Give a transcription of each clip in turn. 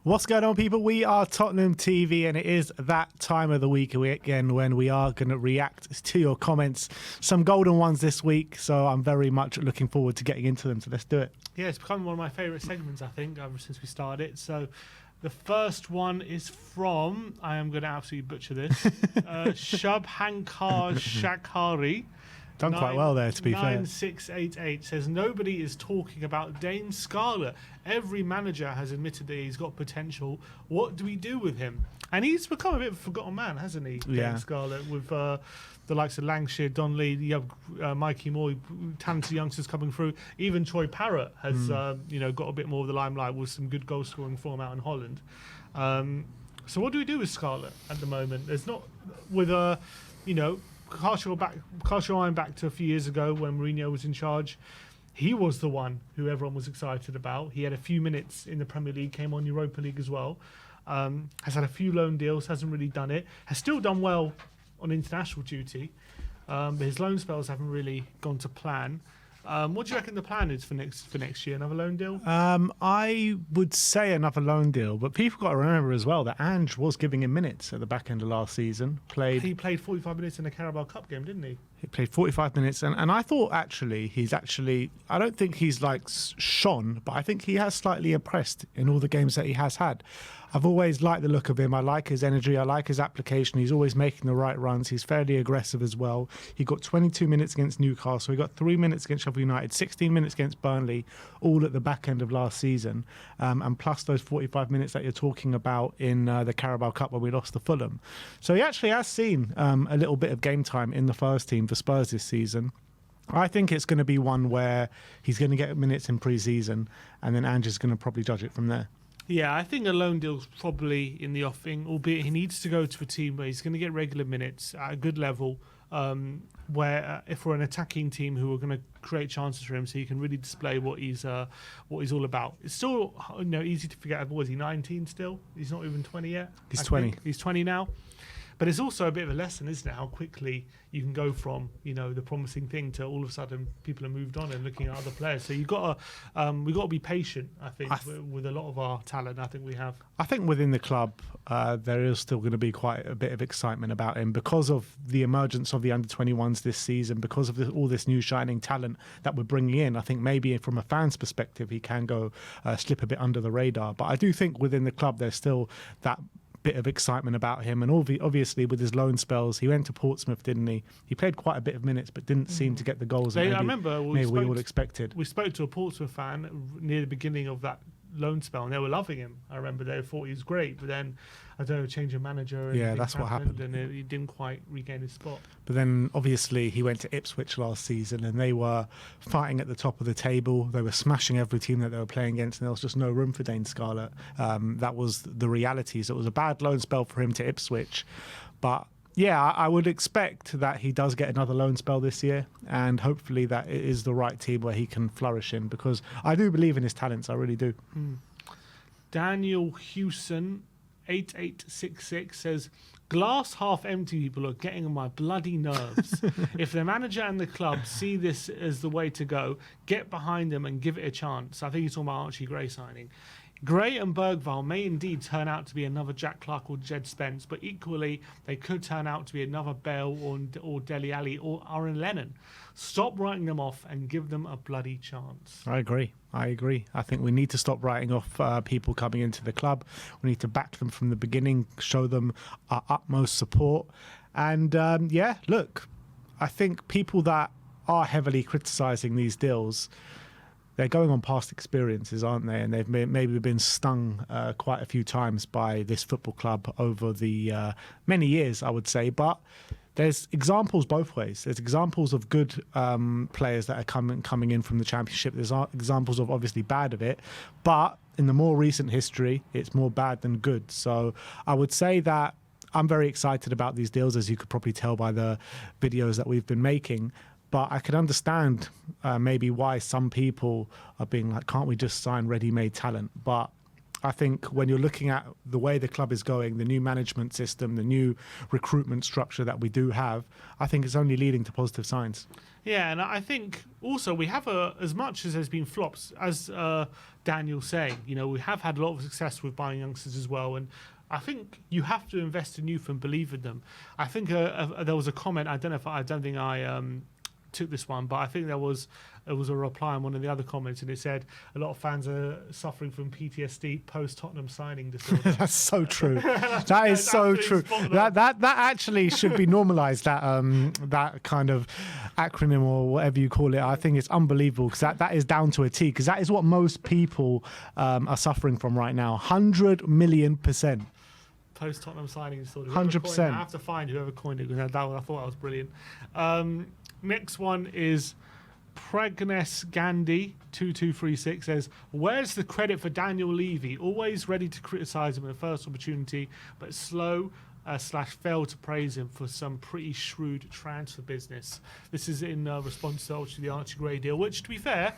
What's going on, people? We are Tottenham TV, and it is that time of the week again when we are going to react to your comments. Some golden ones this week, so I'm very much looking forward to getting into them. So let's do it. Yeah, it's become one of my favourite segments, I think, ever since we started it. So the first one is from, I am going to absolutely butcher this, Shubhankar Shakhari. Done quite well there, to be fair. 9688 says, nobody is talking about Dane Scarlett. Every manager has admitted that he's got potential. What do we do with him? And he's become a bit of a forgotten man, hasn't he, Yeah. Dane Scarlett, with the likes of Langshire, Donnelly, you have Mikey Moore, talented youngsters coming through. Even Troy Parrott has got a bit more of the limelight with some good goal-scoring form out in Holland. So what do we do with Scarlett at the moment? There's not, with cast your mind back to a few years ago when Mourinho was in charge. He was the one who everyone was excited about. He had a few minutes in the Premier League, came on Europa League as well. Has had a few loan deals, hasn't really done it. Has still done well on international duty, but his loan spells haven't really gone to plan. What do you reckon the plan is for next year? Another loan deal? I would say another loan deal, but people got to remember as well that Ange was giving him minutes at the back end of last season. He played 45 minutes in the Carabao Cup game, didn't he? He played 45 minutes, and I thought I don't think he's like shone, but I think he has slightly impressed in all the games that he has had. I've always liked the look of him. I like his energy. I like his application. He's always making the right runs. He's fairly aggressive as well. He got 22 minutes against Newcastle. He got 3 minutes against Sheffield United, 16 minutes against Burnley, all at the back end of last season. And plus those 45 minutes that you're talking about in the Carabao Cup when we lost to Fulham. So he actually has seen a little bit of game time in the first team for Spurs this season. I think it's going to be one where he's going to get minutes in pre-season, and then Ange is going to probably judge it from there. Yeah, I think a loan deal's probably in the offing, albeit he needs to go to a team where he's going to get regular minutes at a good level, where if we're an attacking team who are going to create chances for him, so he can really display what he's all about. It's still easy to forget. Was he 19 still? He's not even 20 yet. He's 20. He's 20 now. But it's also a bit of a lesson, isn't it? How quickly you can go from, the promising thing to all of a sudden people have moved on and looking at other players. So we've got to be patient, I think, with a lot of our talent. I think we have. I think within the club, there is still going to be quite a bit of excitement about him because of the emergence of the under-21s this season, because of all this new shining talent that we're bringing in. I think maybe from a fan's perspective, he can go slip a bit under the radar. But I do think within the club, there's still that bit of excitement about him, and obviously with his loan spells, he went to Portsmouth, didn't he? He played quite a bit of minutes, but didn't seem to get the goals that I remember we all expected. We spoke to a Portsmouth fan near the beginning of that loan spell, and they were loving him. I remember they thought he was great, but then I don't know, change of manager. And that's what happened, and he didn't quite regain his spot. But then obviously he went to Ipswich last season, and they were fighting at the top of the table. They were smashing every team that they were playing against, and there was just no room for Dane Scarlett. That was the reality. So it was a bad loan spell for him to Ipswich, but yeah, I would expect that he does get another loan spell this year, and hopefully that it is the right team where he can flourish in, because I do believe in his talents. I really do. Daniel Hewson 8866 says, glass half empty people are getting on my bloody nerves. If the manager and the club see this as the way to go, get behind them and give it a chance. I think he's talking about Archie Gray signing. Gray and Bergvall may indeed turn out to be another Jack Clarke or Jed Spence, but equally they could turn out to be another Bale or Dele Alli or Aaron Lennon. Stop writing them off and give them a bloody chance. I agree. I think we need to stop writing off people coming into the club. We need to back them from the beginning, show them our utmost support. And look, I think people that are heavily criticising these deals, they're going on past experiences, aren't they? And they've maybe been stung quite a few times by this football club over the many years, I would say. But there's examples both ways. There's examples of good players that are coming in from the Championship. There's examples of obviously bad of it. But in the more recent history, it's more bad than good. So I would say that I'm very excited about these deals, as you could probably tell by the videos that we've been making. But I can understand maybe why some people are being like, can't we just sign ready-made talent? But I think when you're looking at the way the club is going, the new management system, the new recruitment structure that we do have, I think it's only leading to positive signs. Yeah, and I think also we have as much as there's been flops, as Daniel's saying, we have had a lot of success with buying youngsters as well, and I think you have to invest in youth and believe in them. I think there was a comment. I don't think I took this one, but I think there was a reply on one of the other comments, and it said a lot of fans are suffering from PTSD post Tottenham signing disorder. That's so true. That is so true. That actually should be normalised. That kind of acronym or whatever you call it. I think it's unbelievable because that is down to a T. Because that is what most people are suffering from right now. 100 million%. Post Tottenham signing disorder. 100%. I have to find whoever coined it because I thought that was brilliant. Next one is Pragnes Gandhi 2236 says, "Where's the credit for Daniel Levy? Always ready to criticise him at the first opportunity, but slow / fail to praise him for some pretty shrewd transfer business." This is in response to the Archie Gray deal, which, to be fair,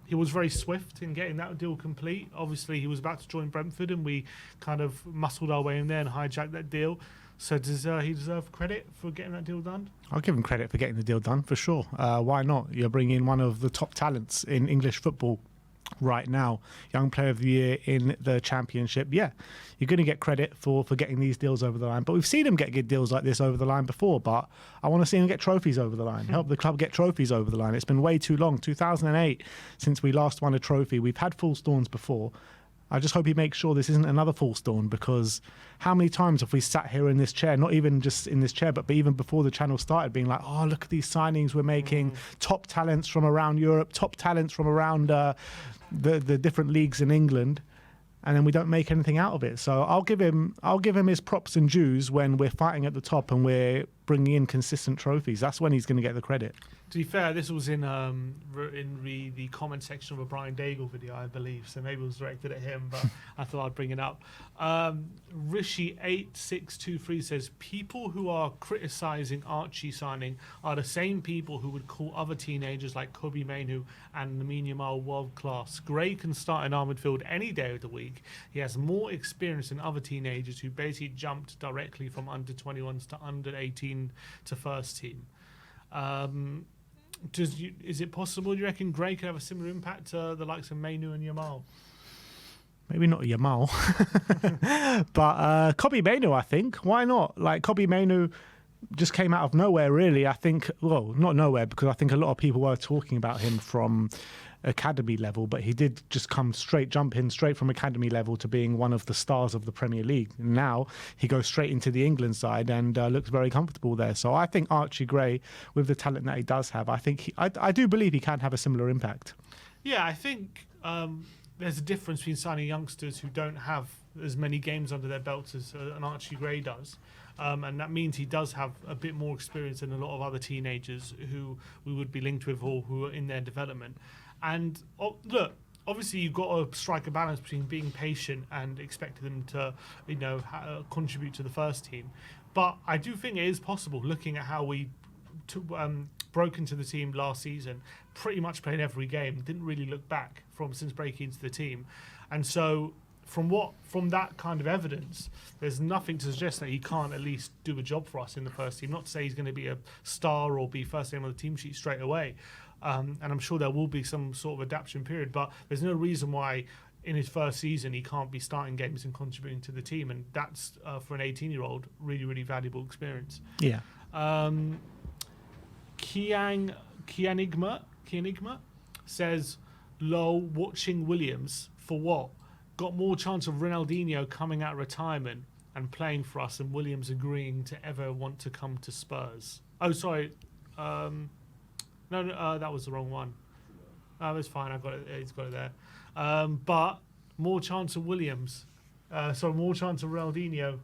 he was very swift in getting that deal complete. Obviously, he was about to join Brentford, and we kind of muscled our way in there and hijacked that deal. So does he deserve credit for getting that deal done? I'll give him credit for getting the deal done, for sure. Why not? You're bringing in one of the top talents in English football right now, Young Player of the Year in the Championship. Yeah, you're going to get credit for getting these deals over the line. But we've seen him get good deals like this over the line before, but I want to see him get trophies over the line, help the club get trophies over the line. It's been way too long, 2008, since we last won a trophy. We've had false dawns before. I just hope he makes sure this isn't another false dawn, because how many times have we sat here in this chair, not even just in this chair, but even before the channel started, being like, oh, look at these signings we're making, top talents from around Europe, top talents from around the different leagues in England, and then we don't make anything out of it. So I'll give him his props and dues when we're fighting at the top and we're bringing in consistent trophies. That's when he's going to get the credit. To be fair, this was in the comment section of a Brian Daigle video, I believe, so maybe it was directed at him, but I thought I'd bring it up. Rishi8623 says, "People who are criticising Archie signing are the same people who would call other teenagers like Kobe Mainoo and Lamine Yamal world class. Gray can start in our midfield any day of the week. He has more experience than other teenagers who basically jumped directly from under 21s to under 18 to first team." Is it possible, do you reckon, Gray could have a similar impact to the likes of Mainoo and Yamal? Maybe not Yamal, but Kobe Mainoo, I think. Why not? Like, Kobe Mainoo just came out of nowhere, really. I think, well, not nowhere, because I think a lot of people were talking about him from academy level, but he did just jump in straight from academy level to being one of the stars of the Premier League. Now he goes straight into the England side and looks very comfortable there. So I think Archie Gray, with the talent that he does have, I think I do believe he can have a similar impact. Yeah, I think there's a difference between signing youngsters who don't have as many games under their belts as an Archie Gray does. And that means he does have a bit more experience than a lot of other teenagers who we would be linked with or who are in their development. And look, obviously you've got to strike a balance between being patient and expecting them to, contribute to the first team. But I do think it is possible, looking at how we broke into the team last season, pretty much played every game, didn't really look back since breaking into the team. And so from that kind of evidence, there's nothing to suggest that he can't at least do a job for us in the first team. Not to say he's going to be a star or be first name on the team sheet straight away. And I'm sure there will be some sort of adaptation period, but there's no reason why in his first season he can't be starting games and contributing to the team, and that's for an 18-year-old really, really valuable experience. Yeah. Kianigma says, "Lol, watching Williams for what? Got more chance of Ronaldinho coming out of retirement and playing for us than Williams agreeing to ever want to come to Spurs." Oh, sorry. No, that was the wrong one. It's fine. I've got it. He's got it there. But more chance of Williams. More chance of Ronaldinho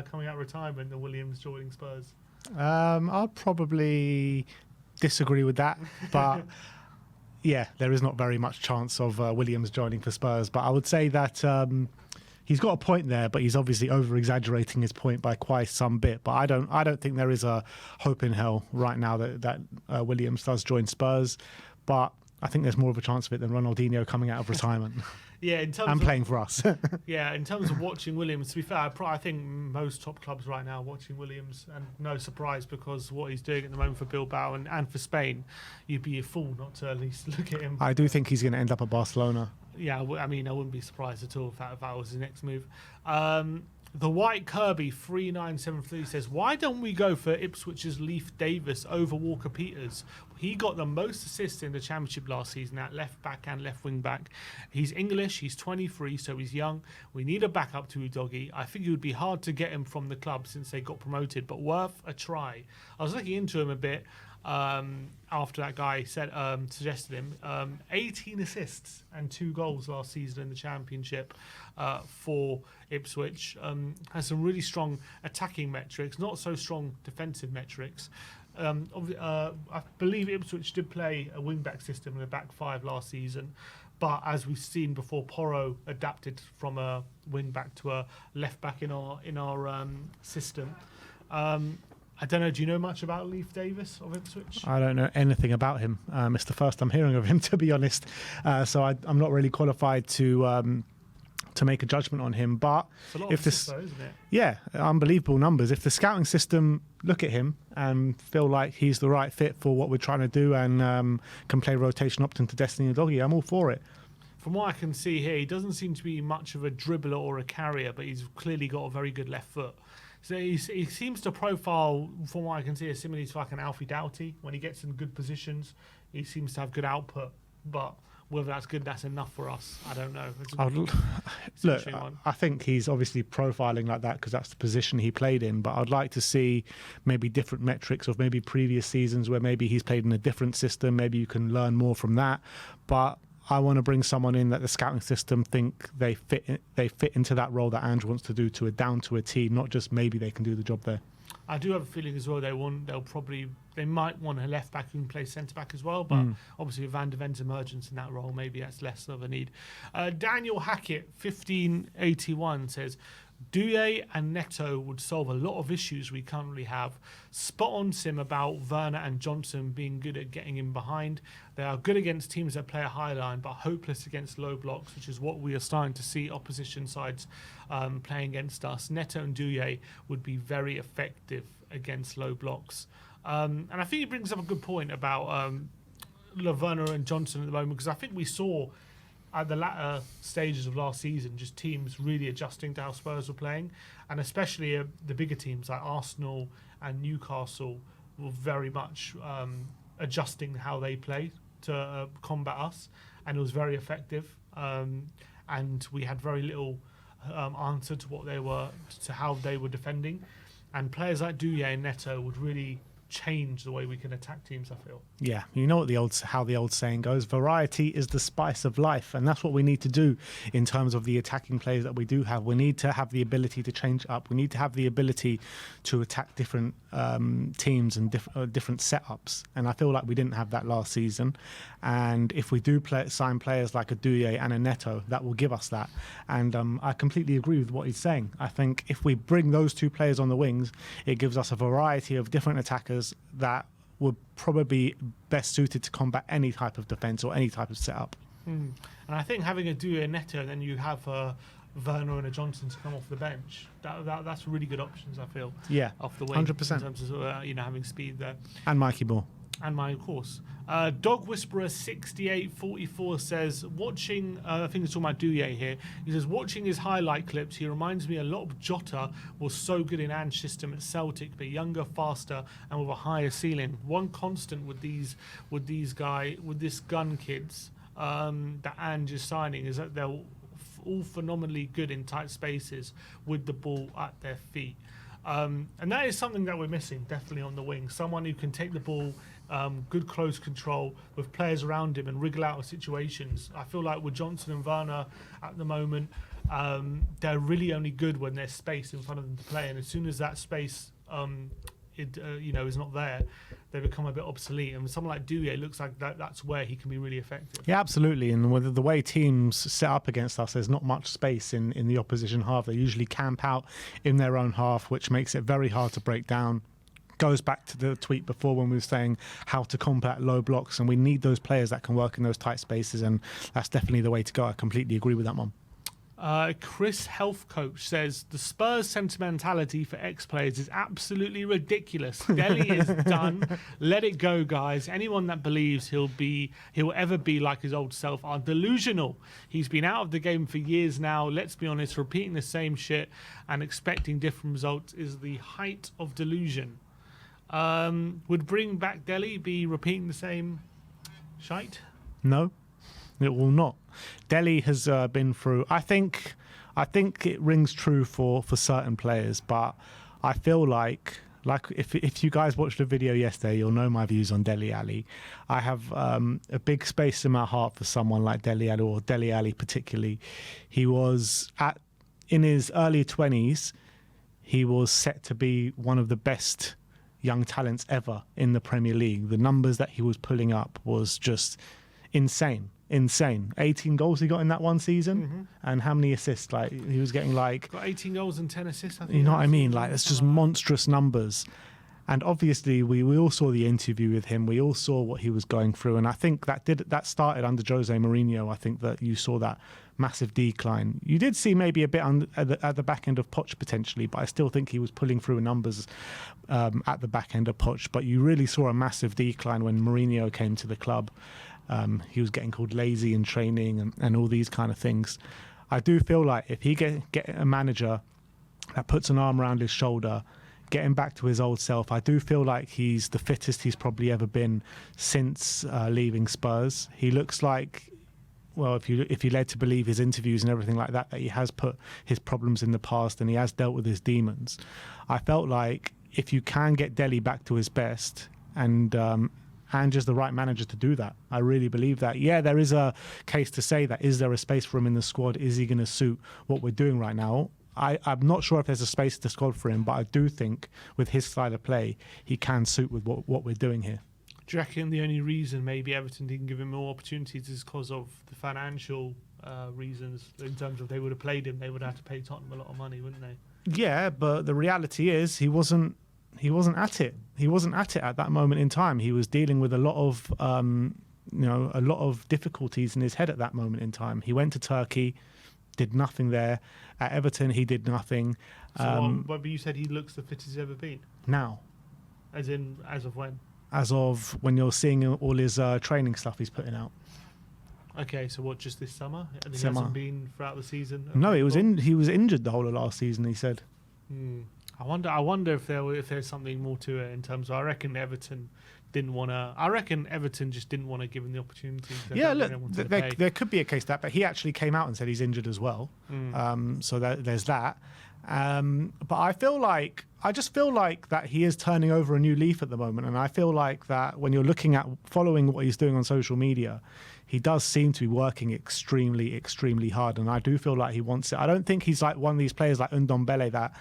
coming out of retirement than Williams joining Spurs. I'll probably disagree with that, but yeah, there is not very much chance of Williams joining for Spurs. But I would say that he's got a point there, but he's obviously over-exaggerating his point by quite some bit. But I don't think there is a hope in hell right now that Williams does join Spurs. But I think there's more of a chance of it than Ronaldinho coming out of retirement. Yeah, in terms and of playing for us. yeah, in terms of watching Williams, to be fair, I think most top clubs right now are watching Williams, and no surprise because what he's doing at the moment for Bilbao and for Spain, you'd be a fool not to at least look at him. I do think he's going to end up at Barcelona. Yeah, I mean, I wouldn't be surprised at all if that was his next move. The White Kirby 3973 says, why don't we go for Ipswich's Leif Davis over Walker Peters? He got the most assists in the Championship last season at left back and left wing back. He's English, he's 23, so he's young. We need a backup to Udogie. I think it would be hard to get him from the club since they got promoted, but worth a try. I was looking into him a bit after that guy suggested him. 18 assists and 2 goals last season in the Championship for Ipswich. Has some really strong attacking metrics, not so strong defensive metrics. I believe Ipswich did play a wing-back system in a back 5 last season, but as we've seen before, Porro adapted from a wing-back to a left-back in our system. I don't know, do you know much about Leif Davis of Ipswich? I don't know anything about him. It's the first I'm hearing of him, to be honest. So I'm not really qualified to make a judgment on him. But it's a lot of assists, though, isn't it? Yeah, unbelievable numbers. If the scouting system look at him and feel like he's the right fit for what we're trying to do and can play rotation option to Destiny Udogie, I'm all for it. From what I can see here, he doesn't seem to be much of a dribbler or a carrier, but he's clearly got a very good left foot. So he seems to profile, from what I can see, similarly to like an Alfie Doughty. When he gets in good positions, he seems to have good output. But whether that's good, that's enough for us, I don't know. Look, I think he's obviously profiling like that because that's the position he played in. But I'd like to see maybe different metrics of maybe previous seasons where maybe he's played in a different system. Maybe you can learn more from that. But I want to bring someone in that the scouting system think they fit into that role that Ange wants to do down to a T, not just maybe they can do the job there. I do have a feeling as well they might want a left back who can play centre back as well, but obviously with Van de Ven's emergence in that role, maybe that's less of a need. Daniel Hackett 1581 says, Douye and Neto would solve a lot of issues we currently have. Spot on Sim about Werner and Johnson being good at getting in behind. They are good against teams that play a high line, but hopeless against low blocks, which is what we are starting to see opposition sides playing against us. Neto and Douye would be very effective against low blocks. And I think he brings up a good point about Werner and Johnson at the moment, because I think we saw at the latter stages of last season, just teams really adjusting to how Spurs were playing, and especially the bigger teams like Arsenal and Newcastle were very much adjusting how they play to combat us, and it was very effective. And we had very little answer to how they were defending, and players like Douye and Neto would really change the way we can attack teams, I feel. Yeah, you know what how the old saying goes, variety is the spice of life, and that's what we need to do in terms of the attacking players that we do have. We need to have the ability to change up. We need to have the ability to attack different teams and different setups, and I feel like we didn't have that last season. And if we do sign players like a Douye and a Neto, that will give us that. And I completely agree with what he's saying. I think if we bring those two players on the wings, it gives us a variety of different attackers that would probably best suited to combat any type of defence or any type of setup. And I think having a Douye and Neto, and then you have Werner and a Johnson to come off the bench, that's really good options, I feel. Yeah, off the wing, 100%. In terms of having speed there. And Mikey Moore. And mine, of course. Dog Whisperer 6844 says, watching, I think it's talking about Douye here. He says, watching his highlight clips, he reminds me a lot of Jota. Was so good in Ange's system at Celtic, but younger, faster, and with a higher ceiling. One constant with this gun kids that Ange is signing is that they're all phenomenally good in tight spaces with the ball at their feet. And that is something that we're missing, definitely on the wing. Someone who can take the ball, good close control with players around him and wriggle out of situations. I feel like with Johnson and Werner at the moment, they're really only good when there's space in front of them to play. And as soon as that space is not there, they become a bit obsolete. And someone like Douye looks like that's where he can be really effective. Yeah, absolutely. And with the way teams set up against us, there's not much space in the opposition half. They usually camp out in their own half, which makes it very hard to break down. goes back to the tweet before when we were saying how to combat low blocks, and we need those players that can work in those tight spaces, and that's definitely the way to go. I completely agree with that one. Chris Health Coach says the Spurs sentimentality for ex-players is absolutely ridiculous. Dele is done. Let it go, guys. Anyone that believes he'll ever be like his old self are delusional. He's been out of the game for years now. Let's be honest, repeating the same shit and expecting different results is the height of delusion. Would bring back Dele be repeating the same shite? No, it will not. Dele has been through. I think it rings true for certain players, but I feel like if you guys watched the video yesterday, you'll know my views on Dele Alli. I have a big space in my heart for someone like Dele Alli, or Dele Alli particularly. He was in his early 20s. He was set to be one of the best young talents ever in the Premier League. The numbers that he was pulling up was just insane. 18 goals he got in that one season, and how many assists? Like, he was getting got 18 goals and 10 assists, I think. You know what I mean? Like, it's just monstrous numbers. And obviously we all saw the interview with him. We all saw what he was going through, and I think that started under Jose Mourinho. I think that you saw that massive decline. You did see maybe a bit at the back end of Poch potentially, but I still think he was pulling through numbers at the back end of Poch. But you really saw a massive decline when Mourinho came to the club. He was getting called lazy in training and all these kind of things. I do feel like if he get a manager that puts an arm around his shoulder, get him back to his old self, I do feel like he's the fittest he's probably ever been since leaving Spurs. He looks like, well, if you led to believe his interviews and everything like that he has put his problems in the past and he has dealt with his demons. I felt like if you can get Dele back to his best and just the right manager to do that. I really believe that. Yeah, there is a case to say that. Is there a space for him in the squad? Is he going to suit what we're doing right now? I'm not sure if there's a space in the squad for him, but I do think with his style of play, he can suit with what we're doing here. Do you reckon the only reason maybe Everton didn't give him more opportunities is because of the financial reasons? In terms of they would have played him, they would have to pay Tottenham a lot of money, wouldn't they? Yeah, but the reality is he wasn't at it. He wasn't at it at that moment in time. He was dealing with a lot of difficulties in his head at that moment in time. He went to Turkey, did nothing there. At Everton, he did nothing. But you said he looks the fittest he's ever been. Now, as of when? As of when you're seeing all his training stuff he's putting out. Okay, so what? Just this summer? And he Summer. hasn't been throughout the season. No, he was injured the whole of last season. He said. I wonder if there's something more to it in terms of. I reckon Everton just didn't want to give him the opportunity. Yeah, look, there could be a case that, but he actually came out and said he's injured as well. So there's that. But I just feel like that he is turning over a new leaf at the moment, and I feel like that when you're following what he's doing on social media, he does seem to be working extremely, extremely hard, and I do feel like he wants it. I don't think he's like one of these players like Ndombele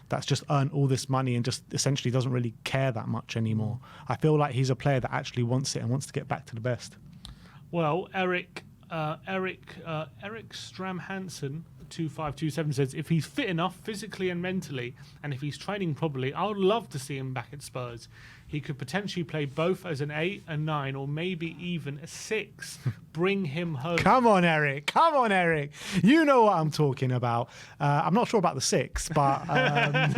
that's just earned all this money and just essentially doesn't really care that much anymore. I feel like he's a player that actually wants it and wants to get back to the best. Well, Eric Stram Hansen 2527 says, if he's fit enough physically and mentally, and if he's training properly, I would love to see him back at Spurs. He could potentially play both as an 8, a 9, or maybe even a 6. Bring him home. Come on, Eric. You know what I'm talking about. I'm not sure about the 6, but I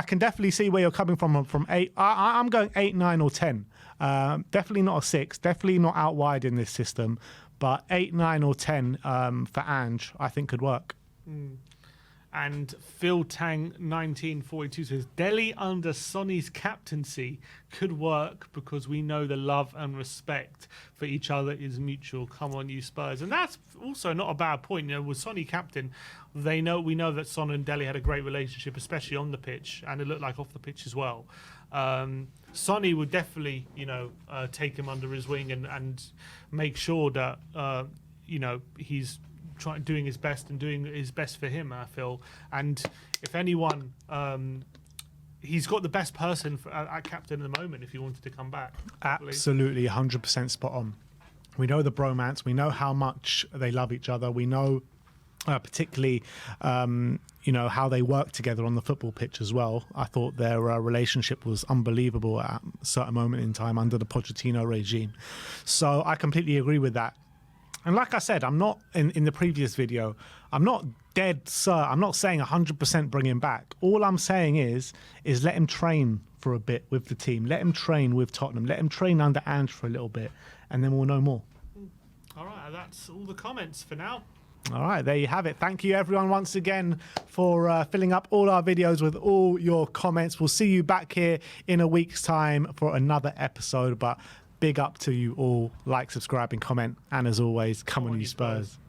can definitely see where you're coming from 8. I'm going 8, 9, or 10. Definitely not a 6. Definitely not out wide in this system. But 8, 9, or 10 for Ange, I think could work. And Phil Tang 1942 says, Dele under Sonny's captaincy could work because we know the love and respect for each other is mutual. Come on, you Spurs. And that's also not a bad point. You know, with Sonny captain, we know that Son and Dele had a great relationship, especially on the pitch, and it looked like off the pitch as well. Sonny would definitely, take him under his wing and make sure that, he's doing his best and doing his best for him, I feel. And if anyone, he's got the best person at captain at the moment if he wanted to come back. Absolutely, 100% spot on. We know the bromance. We know how much they love each other. We know particularly how they work together on the football pitch as well. I thought their relationship was unbelievable at a certain moment in time under the Pochettino regime. So I completely agree with that. And like I said, I'm not in the previous video, I'm not dead, sir. I'm not saying 100% bring him back. All I'm saying is let him train for a bit with the team. Let him train with Tottenham. Let him train under Ange for a little bit, and then we'll know more. All right, that's all the comments for now. All right, there you have it. Thank you, everyone, once again for filling up all our videos with all your comments. We'll see you back here in a week's time for another episode. But big up to you all. Like, subscribe, and comment. And as always, come on, you Spurs.